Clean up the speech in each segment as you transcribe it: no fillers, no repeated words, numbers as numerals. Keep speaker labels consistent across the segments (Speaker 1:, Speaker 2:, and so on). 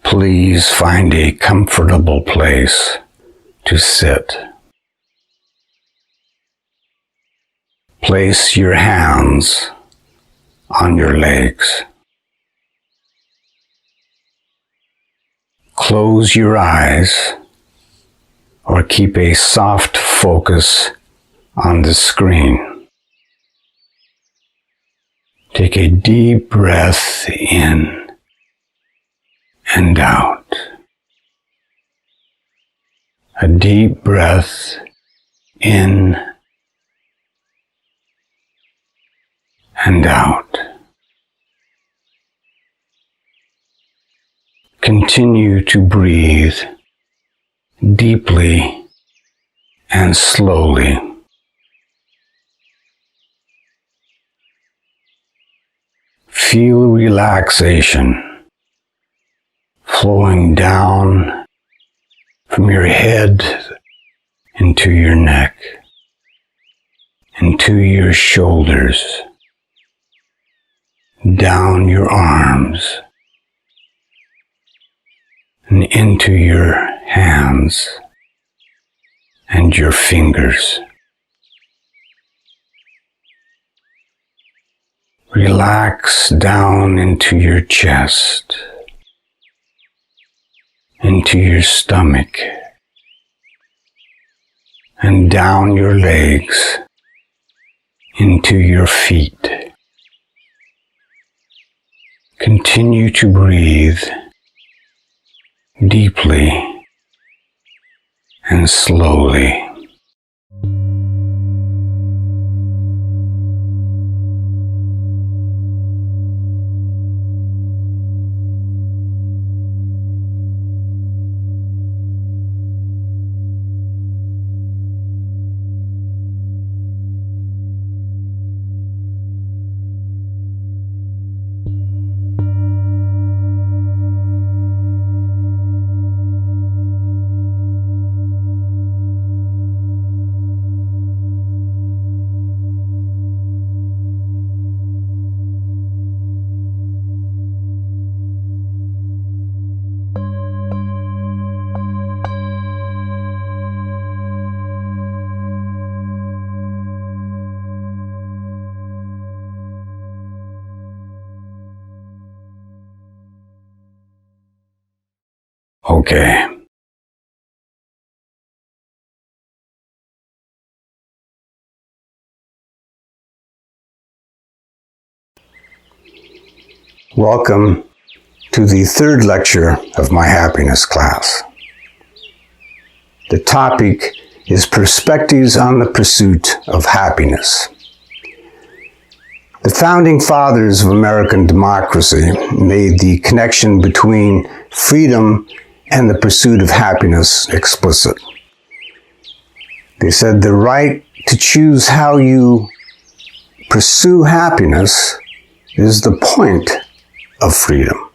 Speaker 1: Please find a comfortable place to sit. Place your hands on your legs. Close your eyes or keep a soft focus on the screen. Take a deep breath in and out. A deep breath in and out. Continue to breathe deeply and slowly. Feel relaxation flowing down from your head into your neck, into your shoulders, down your arms, and into your hands and your fingers. Relax down into your chest, into your stomach, and down your legs, into your feet. Continue to breathe deeply and slowly. Okay. Welcome to the third lecture of my happiness class. The topic is Perspectives on the Pursuit of Happiness. The founding fathers of American democracy made the connection between freedom and the pursuit of happiness explicit. They said the right to choose how you pursue happiness is the point of freedom.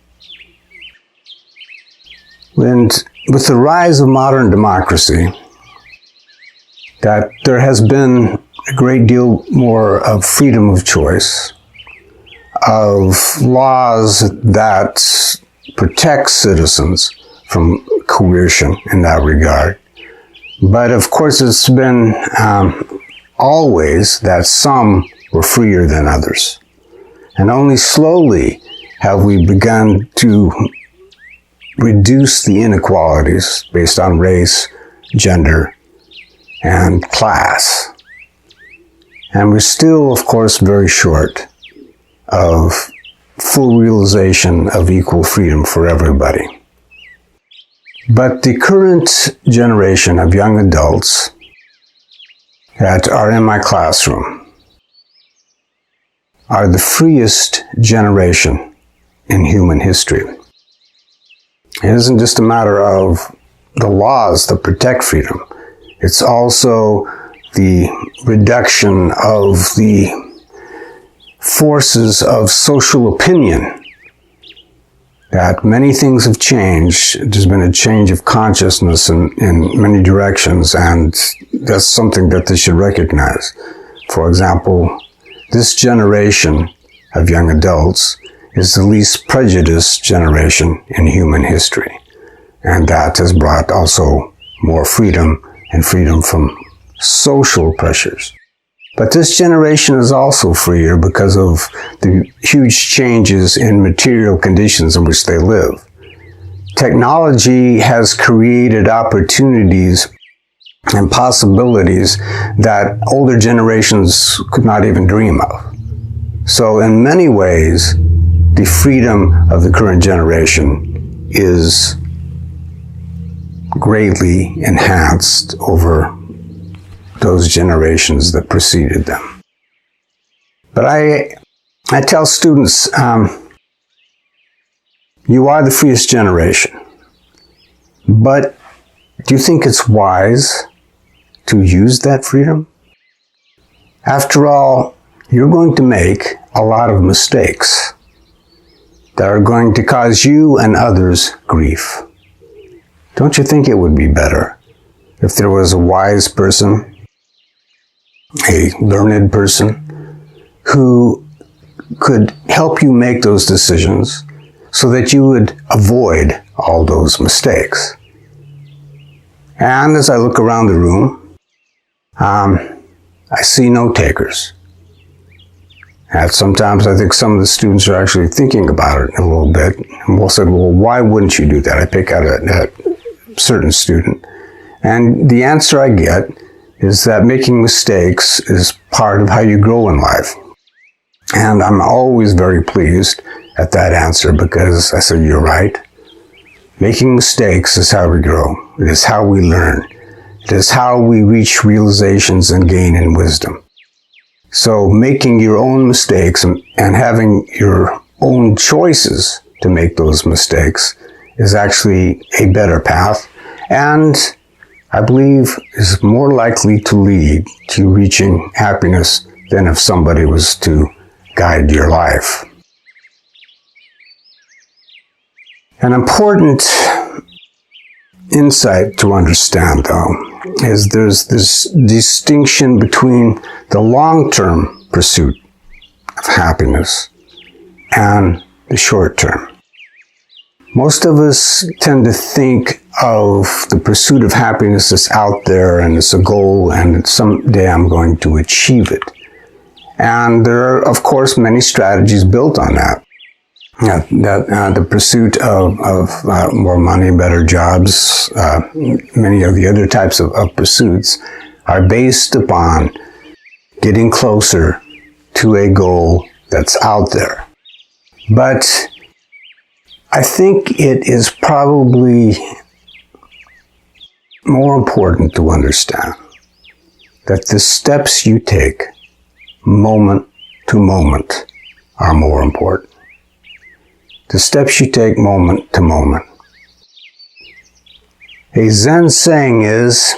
Speaker 1: And with the rise of modern democracy, that there has been a great deal more of freedom of choice, of laws that protect citizens from coercion in that regard. But of course, it's been always that some were freer than others. And only slowly have we begun to reduce the inequalities based on race, gender, and class. And we're still, of course, very short of full realization of equal freedom for everybody. But the current generation of young adults that are in my classroom are the freest generation in human history. It isn't just a matter of the laws that protect freedom. It's also the reduction of the forces of social opinion, that many things have changed. There's been a change of consciousness in many directions, and that's something that they should recognize. For example, this generation of young adults is the least prejudiced generation in human history. And that has brought also more freedom and freedom from social pressures. But this generation is also freer because of the huge changes in material conditions in which they live. Technology has created opportunities and possibilities that older generations could not even dream of. So in many ways, the freedom of the current generation is greatly enhanced over those generations that preceded them. But I tell students, you are the freest generation, but do you think it's wise to use that freedom? After all, you're going to make a lot of mistakes that are going to cause you and others grief. Don't you think it would be better if there was a wise person, a learned person, who could help you make those decisions so that you would avoid all those mistakes? And as I look around the room, I see no takers. And sometimes I think some of the students are actually thinking about it a little bit. And we'll say, well, why wouldn't you do that? I pick out a certain student. And the answer I get is that making mistakes is part of how you grow in life. And I'm always very pleased at that answer because I said, you're right. Making mistakes is how we grow. It is how we learn. It is how we reach realizations and gain in wisdom. So making your own mistakes and having your own choices to make those mistakes is actually a better path, and I believe is more likely to lead to reaching happiness than if somebody was to guide your life. An important insight to understand, though, is there's this distinction between the long-term pursuit of happiness and the short-term. Most of us tend to think of the pursuit of happiness as out there and it's a goal and someday I'm going to achieve it. And there are, of course, many strategies built on that. The pursuit of more money, better jobs, many of the other types of pursuits are based upon getting closer to a goal that's out there. But I think it is probably more important to understand that the steps you take moment to moment are more important. The steps you take moment to moment. A Zen saying is,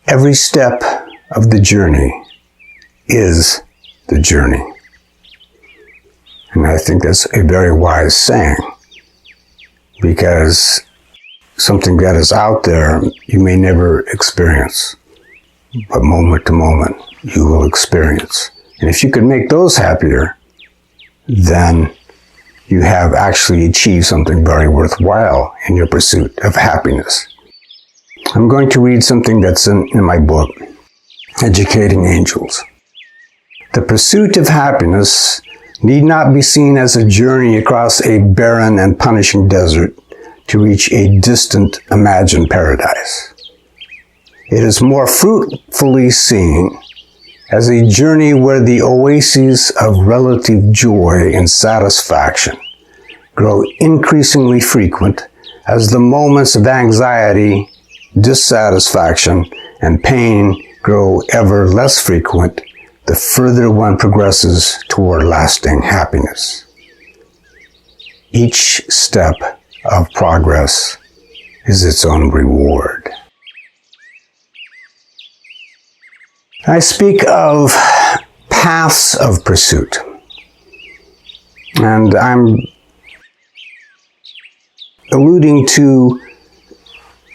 Speaker 1: every step of the journey is the journey. And I think that's a very wise saying, because something that is out there you may never experience, but moment to moment you will experience. And if you could make those happier, then you have actually achieved something very worthwhile in your pursuit of happiness. I'm going to read something that's in my book, Educating Angels. The pursuit of happiness need not be seen as a journey across a barren and punishing desert to reach a distant imagined paradise. It is more fruitfully seen as a journey where the oases of relative joy and satisfaction grow increasingly frequent as the moments of anxiety, dissatisfaction, and pain grow ever less frequent the further one progresses toward lasting happiness. Each step of progress is its own reward. I speak of paths of pursuit, and I'm alluding to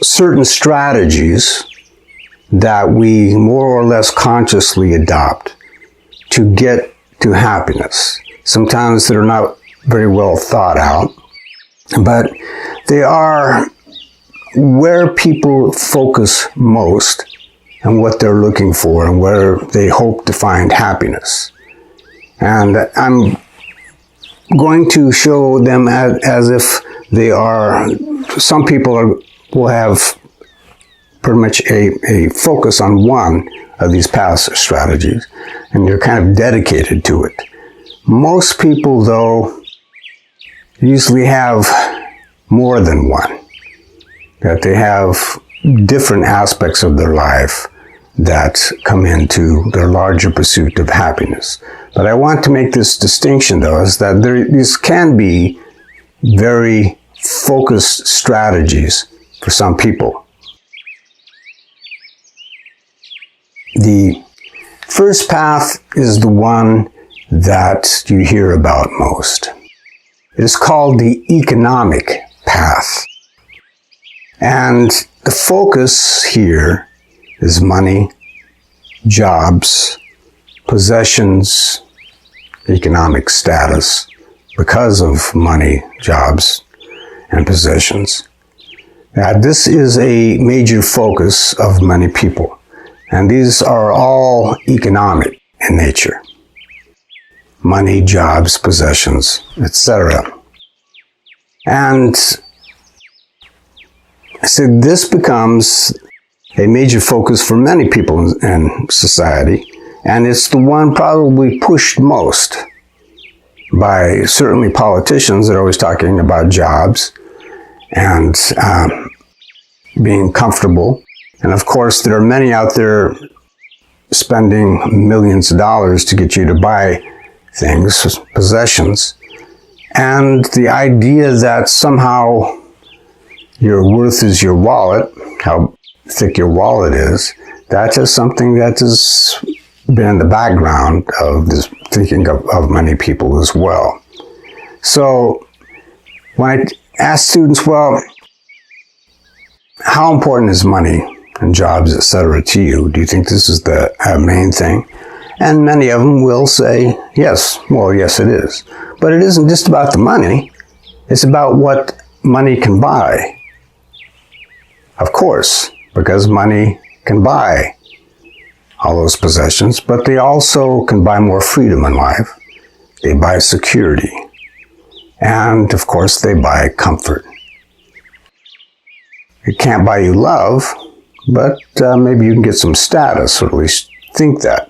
Speaker 1: certain strategies that we more or less consciously adopt to get to happiness. Sometimes they're not very well thought out, but they are where people focus most and what they're looking for and where they hope to find happiness. And I'm going to show them as if they are, some people will have pretty much a focus on one of these path strategies, and they're kind of dedicated to it. Most people, though, usually have more than one, that they have different aspects of their life that come into their larger pursuit of happiness. But I want to make this distinction, though, is that these can be very focused strategies for some people. The first path is the one that you hear about most. It is called the economic path. And the focus here is money, jobs, possessions, economic status because of money, jobs, and possessions. Now, this is a major focus of many people, and these are all economic in nature. Money, jobs, possessions, etc. And so this becomes a major focus for many people in society, and it's the one probably pushed most by certainly politicians that are always talking about jobs and being comfortable. And of course, there are many out there spending millions of dollars to get you to buy things, possessions. And the idea that somehow your worth is your wallet, how thick your wallet is, that is something that has been in the background of this thinking of many people as well. So when I ask students, well, how important is money and jobs, etc. to you? Do you think this is the main thing? And many of them will say, yes, well, yes, it is. But it isn't just about the money. It's about what money can buy. Of course, because money can buy all those possessions, but they also can buy more freedom in life. They buy security. And, of course, they buy comfort. It can't buy you love, but maybe you can get some status, or at least think that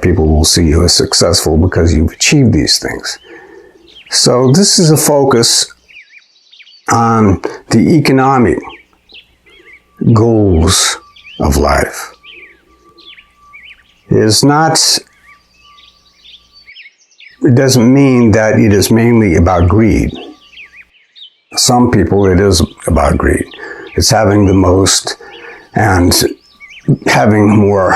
Speaker 1: people will see you as successful because you've achieved these things. So this is a focus on the economic goals of life. It doesn't mean that it is mainly about greed. Some people, it is about greed. It's having the most and having more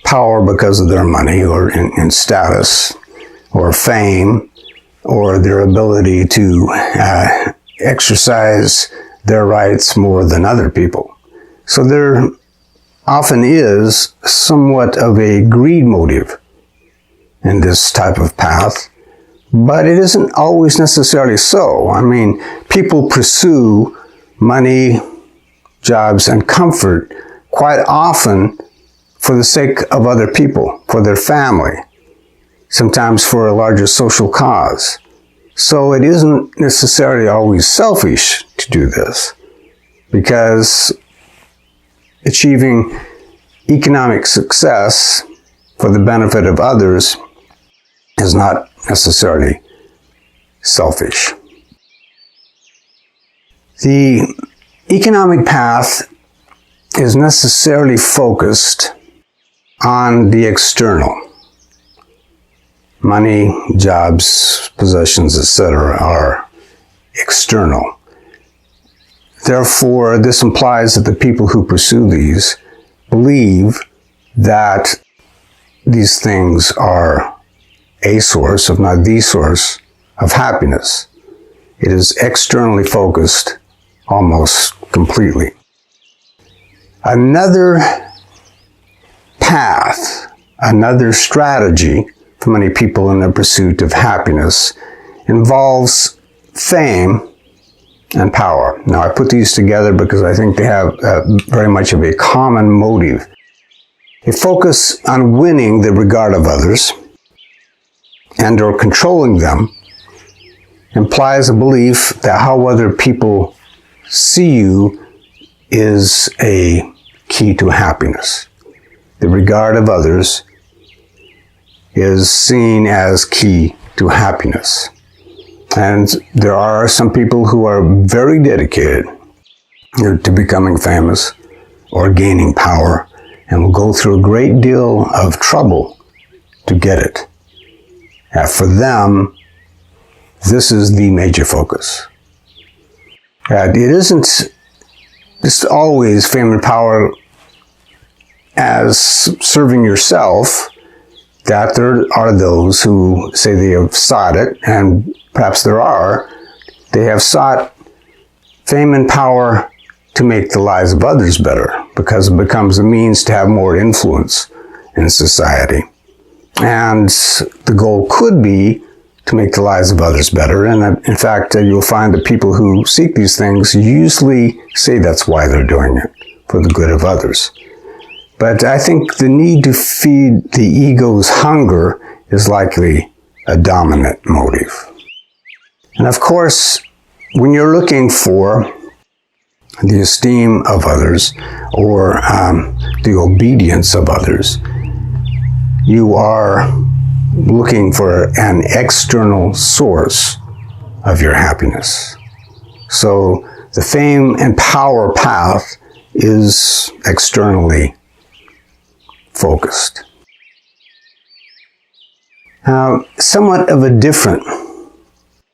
Speaker 1: power because of their money or in status or fame or their ability to exercise their rights more than other people. So there often is somewhat of a greed motive in this type of path, but it isn't always necessarily so. I mean, people pursue money, jobs, and comfort quite often for the sake of other people, for their family, sometimes for a larger social cause. So it isn't necessarily always selfish to do this, because achieving economic success for the benefit of others is not necessarily selfish. The economic path is necessarily focused on the external. Money, jobs, possessions, etc. are external. Therefore, this implies that the people who pursue these believe that these things are a source, if not the source, of happiness. It is externally focused almost completely. Another path, another strategy for many people in their pursuit of happiness involves fame and power. Now, I put these together because I think they have very much of a common motive. A focus on winning the regard of others and or controlling them implies a belief that how other people see you is a key to happiness. The regard of others is seen as key to happiness. And there are some people who are very dedicated to becoming famous or gaining power and will go through a great deal of trouble to get it. And for them, this is the major focus. It isn't just always fame and power as serving yourself, that there are those who say they have sought it, and perhaps there are. They have sought fame and power to make the lives of others better, because it becomes a means to have more influence in society. And the goal could be to make the lives of others better. And in fact, you'll find that people who seek these things usually say that's why they're doing it, for the good of others. But I think the need to feed the ego's hunger is likely a dominant motive. And of course, when you're looking for the esteem of others or the obedience of others, you are looking for an external source of your happiness. So the fame and power path is externally focused. Now, somewhat of a different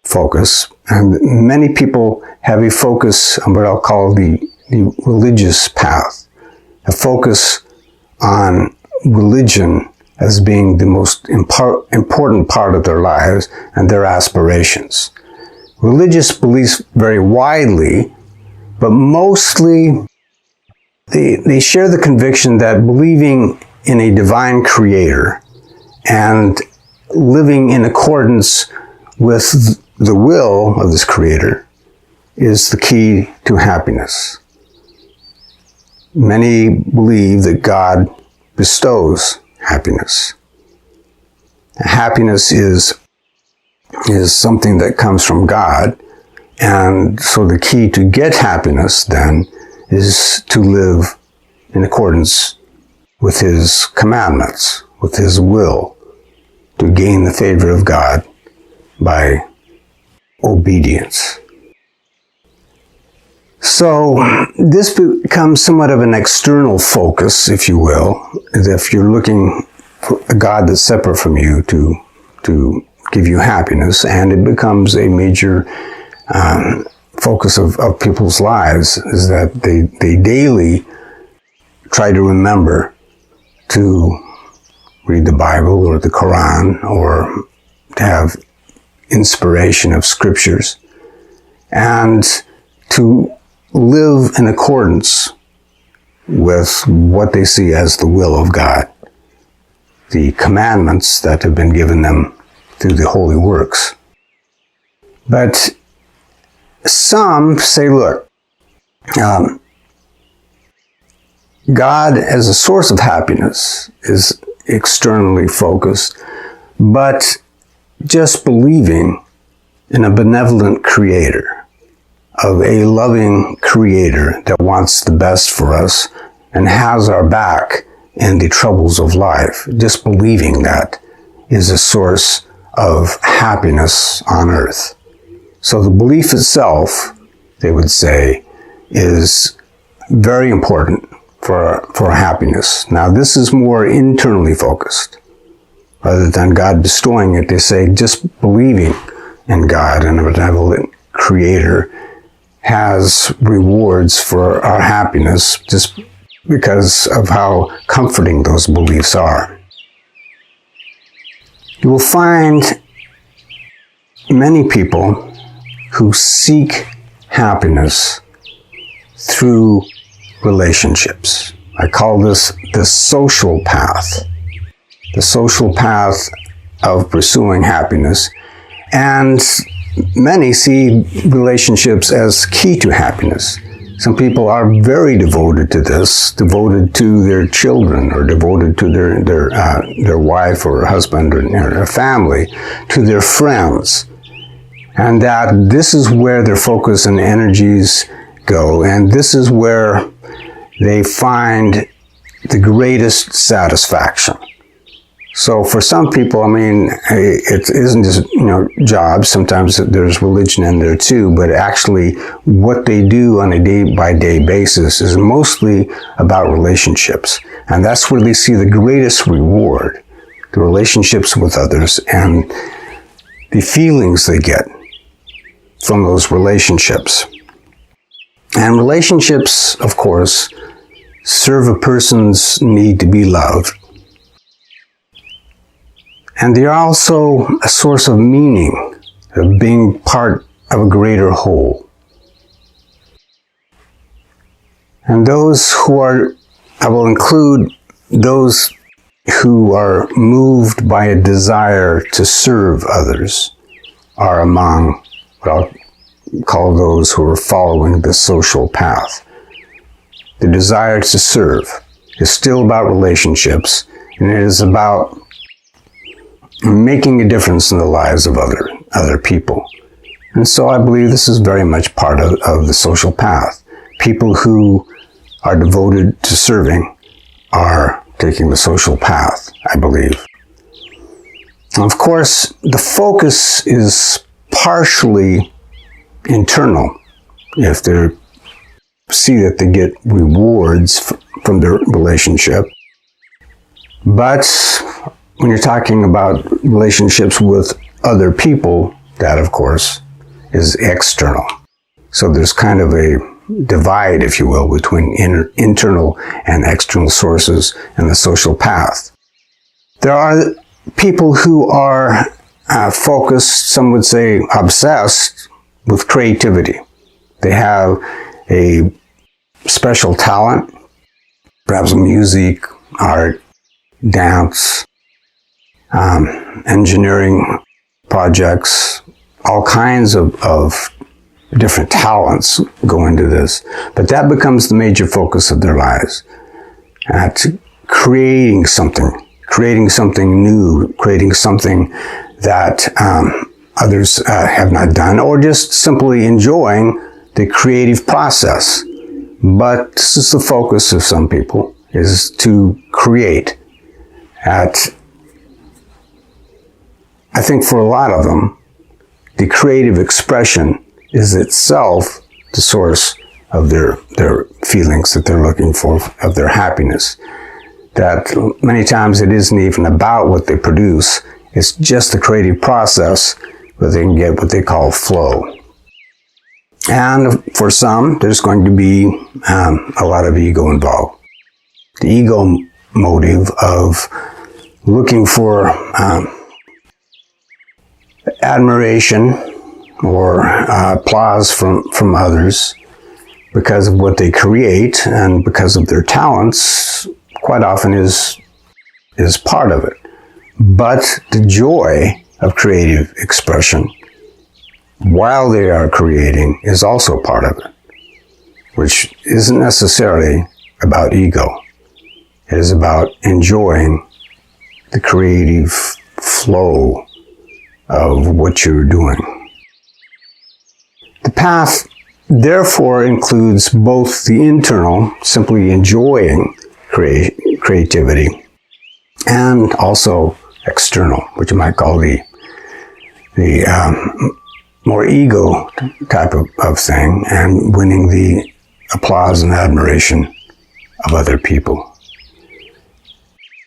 Speaker 1: focus, and many people have a focus on what I'll call the religious path, a focus on religion as being the most important part of their lives and their aspirations. Religious beliefs vary widely, but mostly they share the conviction that believing in a divine creator and living in accordance with the will of this creator is the key to happiness. Many believe that God bestows happiness. Happiness is something that comes from God, and so the key to get happiness then is to live in accordance with His commandments, with His will, to gain the favor of God by obedience. So this becomes somewhat of an external focus, if you will, as if you're looking for a God that's separate from you to give you happiness, and it becomes a major focus of people's lives, is that they daily try to remember to read the Bible or the Quran, or to have inspiration of scriptures, and to live in accordance with what they see as the will of God, the commandments that have been given them through the holy works. But some say, look, God as a source of happiness is externally focused, but just believing in a benevolent creator, of a loving creator that wants the best for us and has our back in the troubles of life, just believing that is a source of happiness on earth. So the belief itself, they would say, is very important for happiness. Now, this is more internally focused. Rather than God bestowing it, they say just believing in God and a benevolent creator has rewards for our happiness just because of how comforting those beliefs are. You will find many people who seek happiness through relationships. I call this the social path. The social path of pursuing happiness, and many see relationships as key to happiness. Some people are very devoted to this, devoted to their children, or devoted to their wife or husband or their family, to their friends, and that this is where their focus and energies go, and this is where they find the greatest satisfaction. So for some people, I mean, it isn't just, jobs. Sometimes there's religion in there too, but actually what they do on a day-by-day basis is mostly about relationships. And that's where they see the greatest reward, the relationships with others and the feelings they get from those relationships. And relationships, of course, serve a person's need to be loved. And they are also a source of meaning, of being part of a greater whole. And I will include those who are moved by a desire to serve others, are among what I'll call those who are following the social path. The desire to serve is still about relationships, and it is about making a difference in the lives of other people. And so I believe this is very much part of the social path. People who are devoted to serving are taking the social path, I believe. Of course, the focus is partially internal. If they see that they get rewards from their relationship. But when you're talking about relationships with other people, that, of course, is external. So there's kind of a divide, if you will, between internal and external sources in the social path. There are people who are focused, some would say obsessed, with creativity. They have a special talent, perhaps music, art, dance, engineering projects, all kinds of different talents go into this. But that becomes the major focus of their lives. Creating something new, creating something that others have not done, or just simply enjoying the creative process. But this is the focus of some people, is to create. I think for a lot of them, the creative expression is itself the source of their feelings that they're looking for, of their happiness. That many times it isn't even about what they produce, it's just the creative process where they can get what they call flow. And for some, there's going to be a lot of ego involved. The ego motive of looking for admiration or applause from others because of what they create and because of their talents, quite often is part of it. But the joy of creative expression while they are creating is also part of it, which isn't necessarily about ego. It is about enjoying the creative flow of what you're doing. The path, therefore, includes both the internal, simply enjoying creativity, and also external, which you might call the more ego type of thing, and winning the applause and admiration of other people.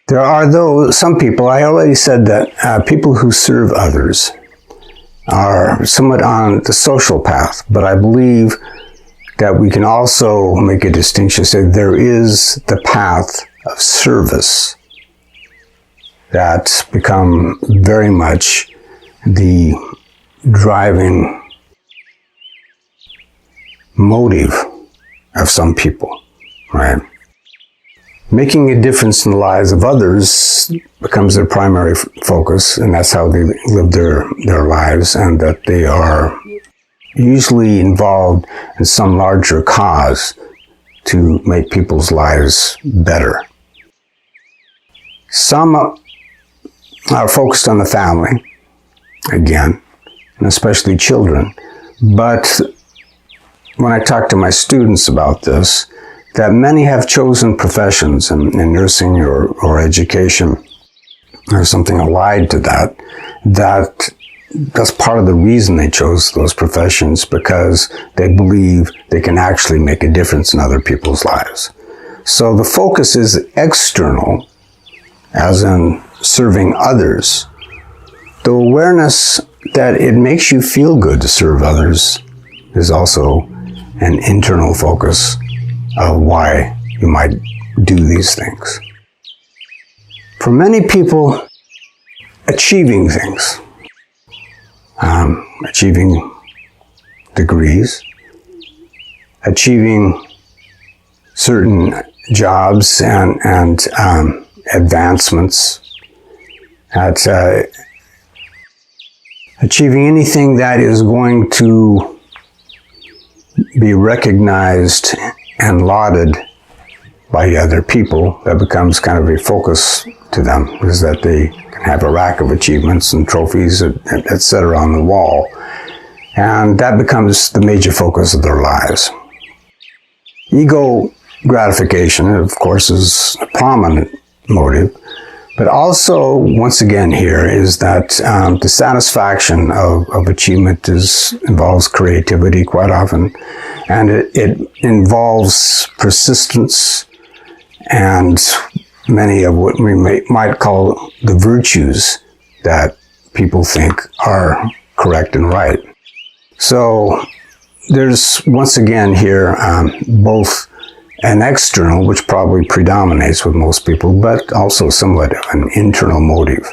Speaker 1: There are some people, I already said that people who serve others are somewhat on the social path, but I believe that we can also make a distinction, say there is the path of service that's become very much the driving motive of some people, right? Making a difference in the lives of others becomes their primary focus, and that's how they live their lives, and that they are usually involved in some larger cause to make people's lives better. Some are focused on the family, again, and especially children. But when I talk to my students about this, that many have chosen professions in nursing or education or something allied to that, that's part of the reason they chose those professions, because they believe they can actually make a difference in other people's lives. So the focus is external, as in serving others. The awareness that it makes you feel good to serve others is also an internal focus of why you might do these things. For many people, achieving things, achieving degrees, achieving certain jobs and advancements, at achieving anything that is going to be recognized and lauded by other people, that becomes kind of a focus to them, is that they can have a rack of achievements and trophies, etc. on the wall. And that becomes the major focus of their lives. Ego gratification, of course, is a prominent motive. But also, once again here, is that the satisfaction of achievement involves creativity quite often. And it involves persistence and many of what we might call the virtues that people think are correct and right. So there's, once again here, both an external, which probably predominates with most people, but also somewhat of an internal motive.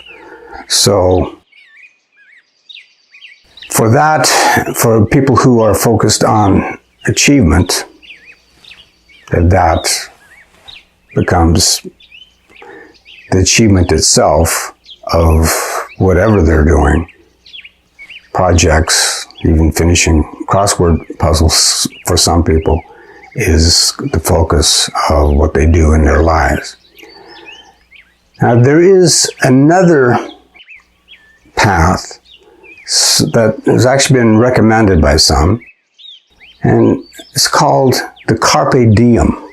Speaker 1: So for people who are focused on achievement, that becomes the achievement itself of whatever they're doing. Projects, even finishing crossword puzzles for some people, is the focus of what they do in their lives. Now, there is another path that has actually been recommended by some, and it's called the Carpe Diem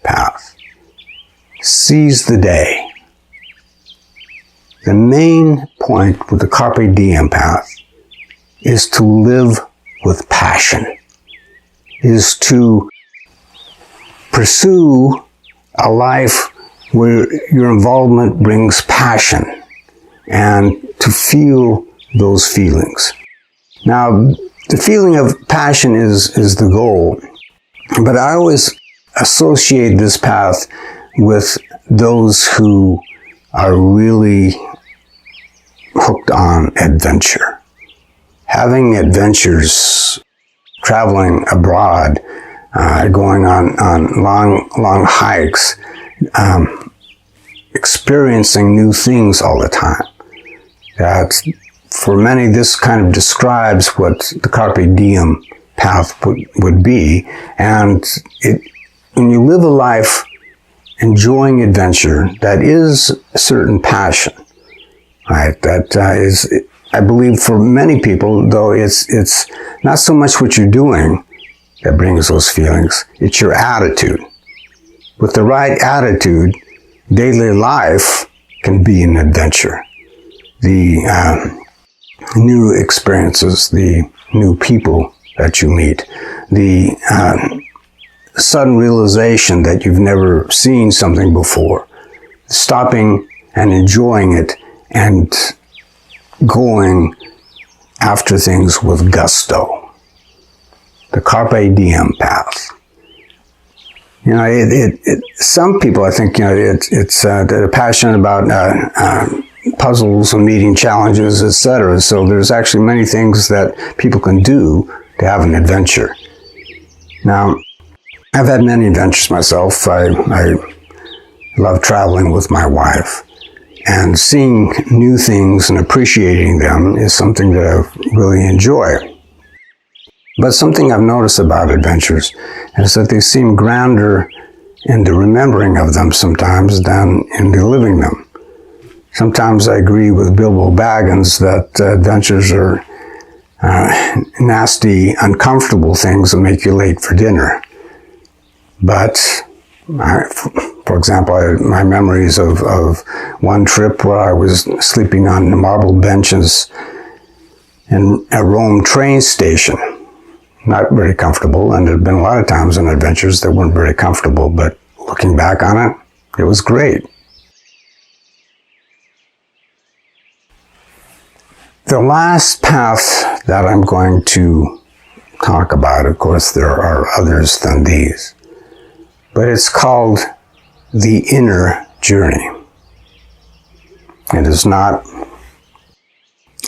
Speaker 1: path. Seize the day. The main point with the Carpe Diem path is to live with passion, is to pursue a life where your involvement brings passion and to feel those feelings. Now, the feeling of passion is the goal, but I always associate this path with those who are really hooked on adventure. Having adventures, traveling abroad, going on long hikes, experiencing new things all the time. That for many, this kind of describes what the Carpe Diem path would be. And when you live a life enjoying adventure, that is a certain passion, right? That is, I believe, for many people, though it's not so much what you're doing that brings those feelings, it's your attitude. With the right attitude, daily life can be an adventure. The new experiences, the new people that you meet, the sudden realization that you've never seen something before, stopping and enjoying it and going after things with gusto. The Carpe Diem path. You know, some people, I think, you know, they're passionate about puzzles and meeting challenges, etc. So there's actually many things that people can do to have an adventure. Now, I've had many adventures myself. I love traveling with my wife. And seeing new things and appreciating them is something that I really enjoy. But something I've noticed about adventures is that they seem grander in the remembering of them sometimes than in the living them. Sometimes I agree with Bilbo Baggins that adventures are nasty, uncomfortable things that make you late for dinner. But, for example, my memories of one trip where I was sleeping on the marble benches in a Rome train station. Not very comfortable, and there have been a lot of times in adventures that weren't very comfortable, but looking back on it, it was great. The last path that I'm going to talk about, of course, there are others than these, but it's called the inner journey. It is not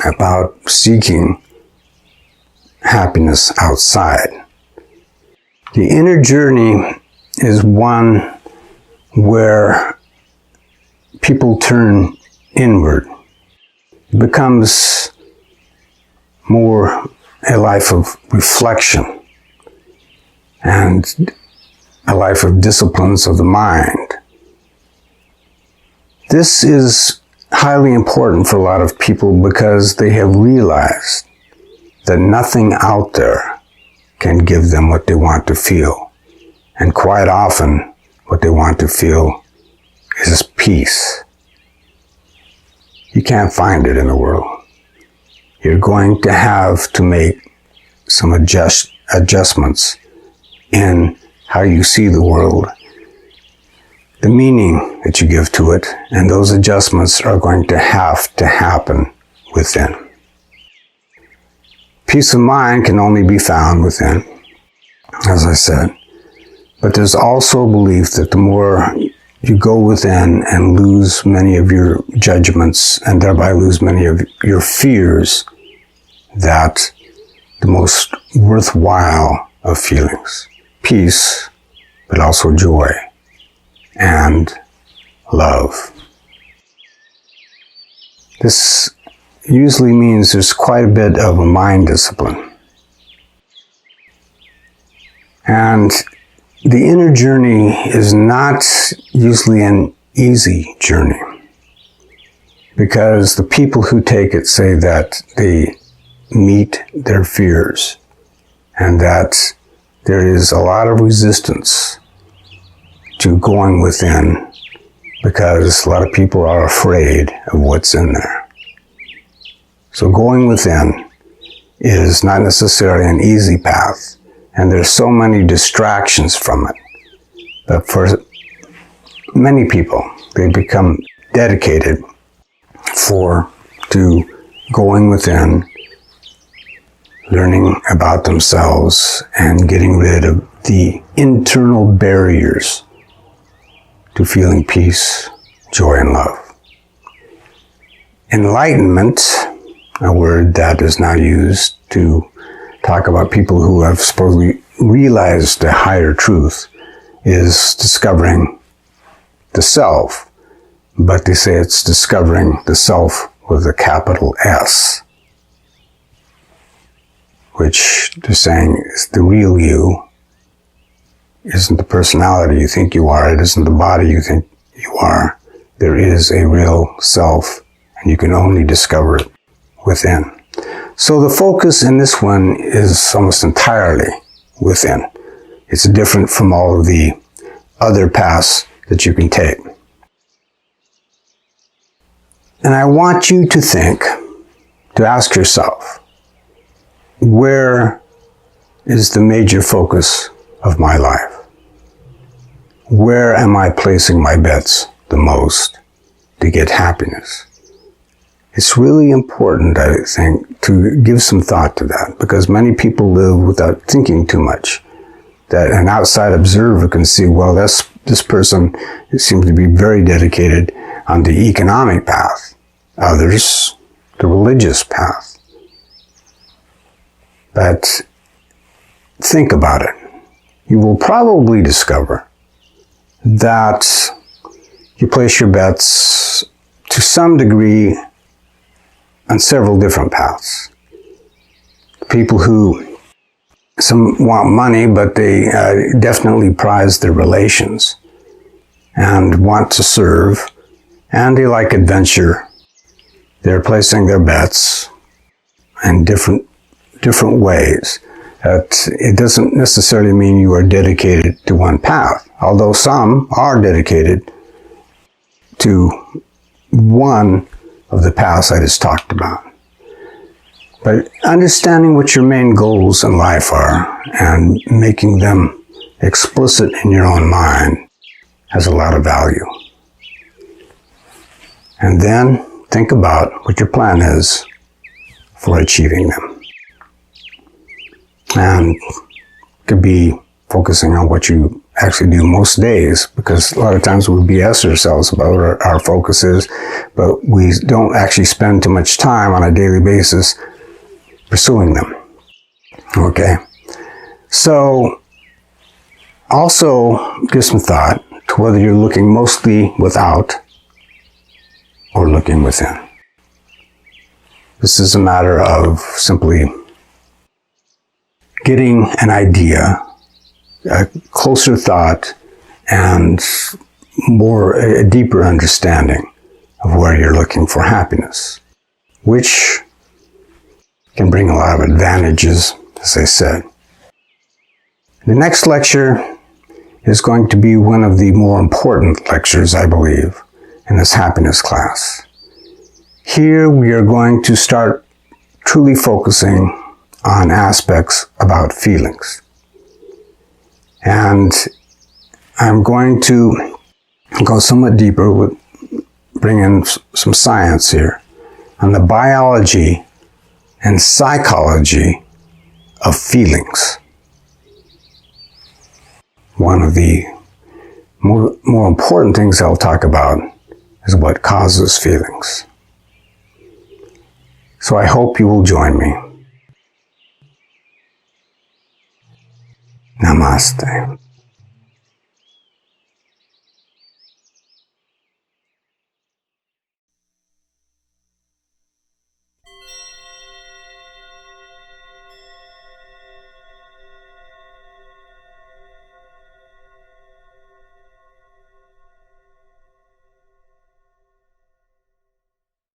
Speaker 1: about seeking happiness outside. The inner journey is one where people turn inward. It becomes more a life of reflection and a life of disciplines of the mind. This is highly important for a lot of people because they have realized that nothing out there can give them what they want to feel. And quite often, what they want to feel is peace. You can't find it in the world. You're going to have to make some adjustments in how you see the world, the meaning that you give to it, and those adjustments are going to have to happen within. Peace of mind can only be found within, as I said. But there's also a belief that the more you go within and lose many of your judgments and thereby lose many of your fears, that the most worthwhile of feelings, peace, but also joy and love. This usually means there's quite a bit of a mind discipline. And the inner journey is not usually an easy journey, because the people who take it say that they meet their fears and that there is a lot of resistance to going within because a lot of people are afraid of what's in there. So going within is not necessarily an easy path, and there's so many distractions from it. But for many people, they become dedicated to going within, learning about themselves, and getting rid of the internal barriers to feeling peace, joy, and love. Enlightenment, a word that is now used to talk about people who have supposedly realized a higher truth, is discovering the self, but they say it's discovering the self with a capital S, which they're saying is the real you. It isn't the personality you think you are, it isn't the body you think you are. There is a real self, and you can only discover it within. So the focus in this one is almost entirely within. It's different from all of the other paths that you can take. And I want you to think, to ask yourself, where is the major focus of my life? Where am I placing my bets the most to get happiness? It's really important, I think, to give some thought to that, because many people live without thinking too much. That an outside observer can see, well, this person seems to be very dedicated on the economic path, others the religious path. But think about it. You will probably discover that you place your bets to some degree on several different paths. People who some want money, but they definitely prize their relations and want to serve, and they like adventure. They're placing their bets in different ways. It doesn't necessarily mean you are dedicated to one path, although some are dedicated to one of the paths I just talked about. But understanding what your main goals in life are and making them explicit in your own mind has a lot of value. And then think about what your plan is for achieving them. And it could be focusing on what you actually do most days, because a lot of times we BS ourselves about what our focus is, but we don't actually spend too much time on a daily basis pursuing them. Okay? So, also give some thought to whether you're looking mostly without or looking within. This is a matter of simply getting an idea, a closer thought, and a deeper understanding of where you're looking for happiness, which can bring a lot of advantages, as I said. The next lecture is going to be one of the more important lectures, I believe, in this happiness class. Here we are going to start truly focusing on aspects about feelings. And I'm going to go somewhat deeper with bring in some science here on the biology and psychology of feelings. One of the more important things I'll talk about is what causes feelings. So I hope you will join me. Namaste.